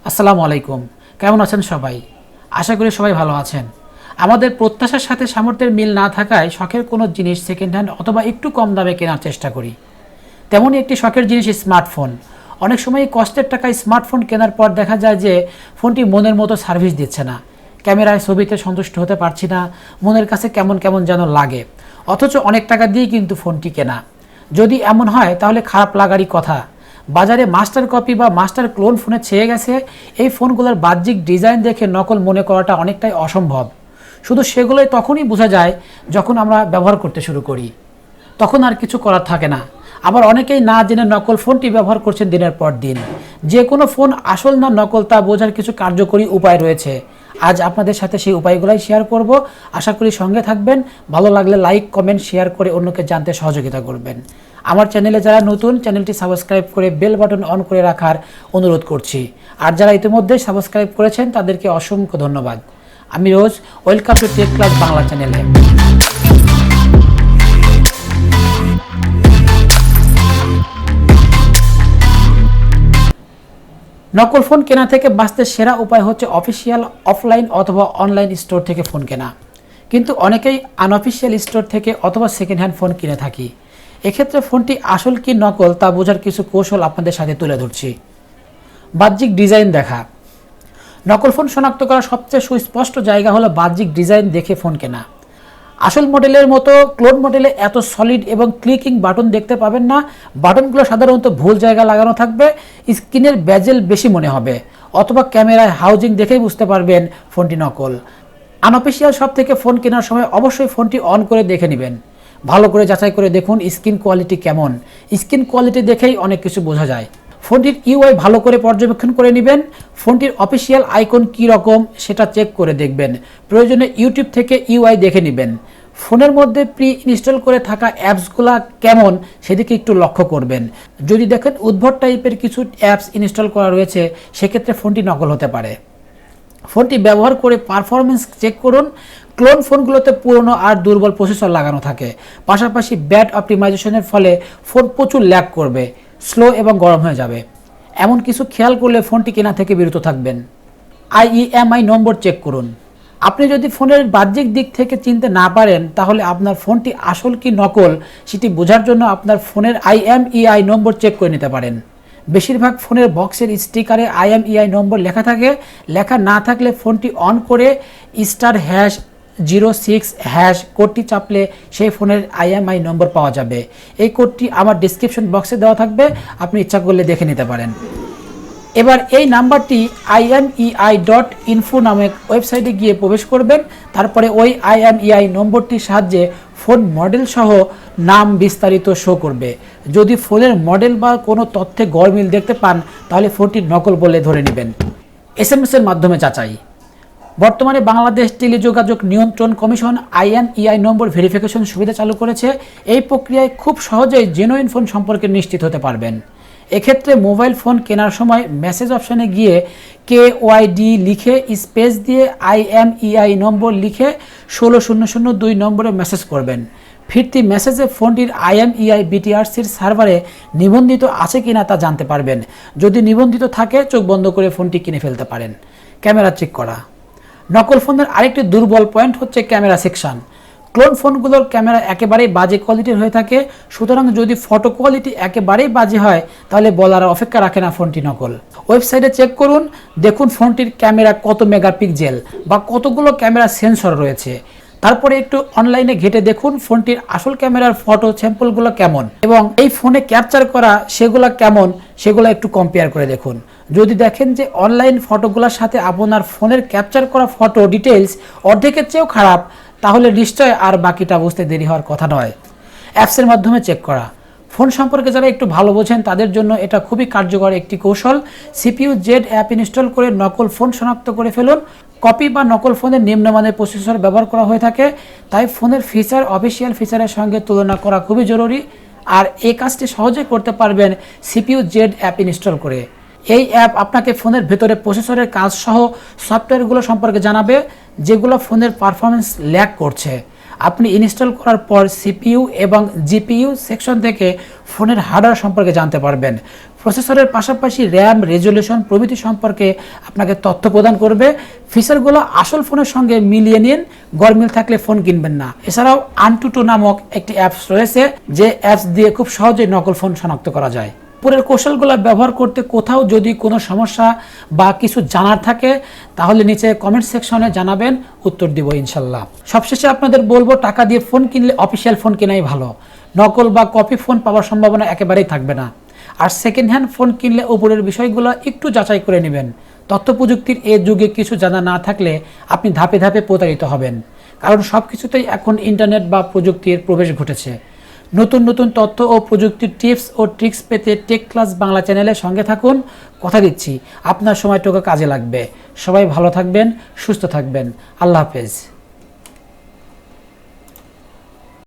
আসসালামু আলাইকুম। কেমন আছেন সবাই? আশা করি সবাই ভালো আছেন। আমাদের প্রত্যাশার সাথে সামর্থ্যের মিল না থাকায় শখের কোনো জিনিস সেকেন্ড হ্যান্ড অথবা একটু কম দামে কেনার চেষ্টা করি। তেমনই একটি শখের জিনিস স্মার্টফোন। অনেক সময় কষ্টের টাকায় স্মার্টফোন কেনার পর দেখা যায় যে ফোনটি মনের মতো সার্ভিস দিচ্ছে না, ক্যামেরায় ছবিতে সন্তুষ্ট হতে পারছি না, মনের কাছে কেমন কেমন যেন লাগে। অথচ অনেক টাকা দিয়ে কিন্তু ফোনটি কেনা। যদি এমন হয় তাহলে খারাপ লাগারই কথা। বাজারে মাস্টার কপি বা মাস্টার ক্লোন ফোনে ছেয়ে গেছে। এই ফোনগুলোর বাহ্যিক ডিজাইন দেখে নকল মনে করাটা অনেকটাই অসম্ভব। শুধু সেগুলোই তখনই বোঝা যায় যখন আমরা ব্যবহার করতে শুরু করি, তখন আর কিছু করার থাকে না। আবার অনেকেই না জেনে নকল ফোনটি ব্যবহার করছেন দিনের পর দিন। যে কোনো ফোন আসল না নকল তা বোঝার কিছু কার্যকরী উপায় রয়েছে। আজ আপনাদের সাথে সেই উপায়গুলাই শেয়ার করব। আশা করি সঙ্গে থাকবেন। ভালো লাগলে লাইক, কমেন্ট, শেয়ার করে অন্যকে জানতে সহযোগিতা করবেন। আমার চ্যানেলে যারা নতুন, চ্যানেলটি সাবস্ক্রাইব করে বেল বাটন অন করে রাখার অনুরোধ করছি। আর যারা ইতিমধ্যে সাবস্ক্রাইব করেছেন তাদেরকে অসংখ্য ধন্যবাদ। আমি Rose, welcome to tech class Bangla চ্যানেলে। নকল ফোন কেনা থেকে বাঁচতে সেরা উপায় হচ্ছে অফিসিয়াল অফলাইন অথবা অনলাইন স্টোর থেকে ফোন কেনা। কিন্তু অনেকেই আনঅফিসিয়াল স্টোর থেকে অথবা সেকেন্ড হ্যান্ড ফোন কিনে থাকি। এক্ষেত্রে ফোনটি আসল কি নকল তা বোঝার কিছু কৌশল আপনাদের সাথে তুলে ধরছি। বাহ্যিক ডিজাইন দেখা। নকল ফোন শনাক্ত করার সবচেয়ে সুস্পষ্ট জায়গা হলো বাহ্যিক ডিজাইন দেখে ফোন কেনা। আসল মডেলের মতো ক্লোন মডেলে এত সলিড এবং ক্লিকিং বাটন দেখতে পাবেন না। বাটনগুলো সাধারণত ভুল জায়গা লাগানো থাকবে, স্ক্রিনের বেজেল বেশি মনে হবে, অথবা ক্যামেরায় হাউজিং দেখেই বুঝতে পারবেন ফোনটি নকল। আনঅফিসিয়াল শপ থেকে ফোন কেনার সময় অবশ্যই ফোনটি অন করে দেখে নেবেন। ভালো করে যাচাই করে দেখুন স্ক্রিন কোয়ালিটি কেমন। স্ক্রিন কোয়ালিটি দেখেই অনেক কিছু বোঝা যায়। ফোনটির ইউআই ভালো করে পর্যবেক্ষণ করে নেবেন। ফোনটির অফিসিয়াল আইকন কী রকম সেটা চেক করে দেখবেন। প্রয়োজনে ইউটিউব থেকে ইউআই দেখে নেবেন। ফোনের মধ্যে প্রি ইনস্টল করে থাকা অ্যাপসগুলো কেমন সেদিকে একটু লক্ষ্য করবেন। যদি দেখেন উদ্ভট টাইপের কিছু অ্যাপস ইনস্টল করা রয়েছে, সেক্ষেত্রে ফোনটি নকল হতে পারে। ফোনটি ব্যবহার করে পারফরমেন্স চেক করুন। ক্লোন ফোনগুলোতে পুরনো আর দুর্বল প্রসেসর লাগানো থাকে। পাশাপাশি ব্যাড অপটিমাইজেশনের ফলে ফোন প্রচুর ল্যাগ করবে, স্লো এবং গরম হয়ে যাবে। এমন কিছু খেয়াল করলে ফোনটি কেনা থেকে বিরত থাকবেন। ইএমআই নম্বর চেক করুন। আপনি যদি ফোনের বাহ্যিক দিক থেকে চিনতে না পারেন, তাহলে আপনার ফোনটি আসল কি নকল সেটি বোঝার জন্য আপনার ফোনের IMEI নম্বর চেক করে নিতে পারেন। বেশিরভাগ ফোনের বক্সের স্টিকারে IMEI নম্বর লেখা থাকে। লেখা না থাকলে ফোনটি অন করে *#06# কোডটি চাপলে সেই ফোনের IMEI নম্বর পাওয়া যাবে। এই কোডটি আমার ডিসক্রিপশন বক্সে দেওয়া থাকবে, আপনি ইচ্ছা করলে দেখে নিতে পারেন। এবার এই নাম্বারটি imei.info নামে ওয়েবসাইটে গিয়ে প্রবেশ করবেন। তারপরে ওই IMEI নম্বরটির সাহায্যে ফোন মডেল সহ নাম বিস্তারিত শো করবে। যদি ফোনের মডেল বা কোনো তথ্যে গরমিল দেখতে পান, তাহলে ফোনটি নকল বলে ধরে নেবেন। SMS এর মাধ্যমে যাচাই। বর্তমানে বাংলাদেশ টেলিযোগাযোগ নিয়ন্ত্রণ কমিশন IMEI নম্বর ভেরিফিকেশন সুবিধা চালু করেছে। এই প্রক্রিয়ায় খুব সহজেই জেনুইন ফোন সম্পর্কে নিশ্চিত হতে পারবেন। এক্ষেত্রে মোবাইল ফোন কেনার সময় মেসেজ অপশানে গিয়ে KYD লিখে স্পেস দিয়ে IMEI নম্বর লিখে 16002 নম্বরে মেসেজ করবেন। ফিরতি মেসেজে ফোনটির IMEI BTRCর সার্ভারে নিবন্ধিত আছে কিনা তা জানতে পারবেন। যদি নিবন্ধিত থাকে, চোখ বন্ধ করে ফোনটি কিনে ফেলতে পারেন। ক্যামেরা চেক করা। নকল ফোনের আরেকটি দুর্বল পয়েন্ট হচ্ছে ক্যামেরা সেকশন। ক্লোন ফোনগুলোর ক্যামেরা একেবারেই বাজে কোয়ালিটির হয়ে থাকে। সুতরাং যদি ফটো কোয়ালিটি একেবারেই বাজে হয়, তাহলে বলার অপেক্ষা রাখে না ফোনটি নকল। ওয়েবসাইটে চেক করুন, দেখুন ফোনটির ক্যামেরা কত মেগাপিক্সেল বা কতগুলো ক্যামেরা সেন্সর রয়েছে। তারপরে একটু অনলাইনে ঘেটে দেখুন ফোনটির আসল ক্যামেরার ফটো স্যাম্পলগুলো কেমন এবং এই ফোনে ক্যাপচার করা সেগুলো কেমন, সেগুলো একটু কম্পেয়ার করে দেখুন। যদি দেখেন যে অনলাইন ফটোগুলোর সাথে আপনার ফোনের ক্যাপচার করা ফটো ডিটেলস অর্ধেকের চেয়েও খারাপ, তাহলে নিশ্চয় আর বাকিটা বুঝতে দেরি হওয়ার কথা নয়। অ্যাপসের মাধ্যমে চেক করা। ফোন সম্পর্কে যারা একটু ভালো বোঝেন তাদের জন্য এটা খুবই কার্যকর একটি কৌশল। CPU-Z অ্যাপ ইনস্টল করে নকল ফোন শনাক্ত করে ফেলুন। কপি বা নকল ফোনের নিম্নমানের প্রসেসর ব্যবহার করা হয়ে থাকে, তাই ফোনের ফিচার অফিসিয়াল ফিচারের সঙ্গে তুলনা করা খুবই জরুরি। আর এই কাজটি সহজে করতে পারবেন CPU-Z অ্যাপ ইনস্টল করে। এই অ্যাপ আপনাকে ফোনের ভেতরে প্রসেসরের কাজ সহ সফটওয়্যারগুলো সম্পর্কে জানাবে যেগুলো ফোনের পারফরমেন্স ল্যাগ করছে। আপনি ইনস্টল করার পর CPU এবং GPU সেকশন থেকে ফোনের হার্ডওয়্যার সম্পর্কে জানতে পারবেন। প্রসেসরের পাশাপাশি র্যাম, রেজলিউশন প্রভৃতি সম্পর্কে আপনাকে তথ্য প্রদান করবে। ফিচারগুলো আসল ফোনের সঙ্গে মিলিয়ে নিন, গরমিল থাকলে ফোন কিনবেন না। এছাড়াও AnTuTu নামক একটি অ্যাপস রয়েছে, যে অ্যাপস দিয়ে খুব সহজেই নকল ফোন শনাক্ত করা যায়। উপরের কৌশলগুলো ব্যবহার করতে কোথাও যদি কোনো সমস্যা বা কিছু জানার থাকে তাহলে নিচে কমেন্ট সেকশনে জানাবেন, উত্তর দিব ইনশাল্লাহ। সবশেষে আপনাদের বলবো, টাকা দিয়ে ফোন কিনলে অফিসিয়াল ফোন কেনাই ভালো, নকল বা কপি ফোন পাওয়ার সম্ভাবনা একেবারেই থাকবে না। আর সেকেন্ড হ্যান্ড ফোন কিনলে উপরের বিষয়গুলো একটু যাচাই করে নেবেন। তথ্য প্রযুক্তির এই যুগে কিছু জানা না থাকলে আপনি ধাপে ধাপে প্রতারিত হবেন, কারণ সব কিছুতেই এখন ইন্টারনেট বা প্রযুক্তির প্রবেশ ঘটেছে। নতুন নতুন তথ্য ও প্রযুক্তির টিপস ও ট্রিক্স পেতে টেক ক্লাস বাংলা চ্যানেলের সঙ্গে থাকুন। কথা দিচ্ছি আপনার সময়টুকু কাজে লাগবে। সবাই ভালো থাকবেন, সুস্থ থাকবেন। আল্লাহ হাফেজ।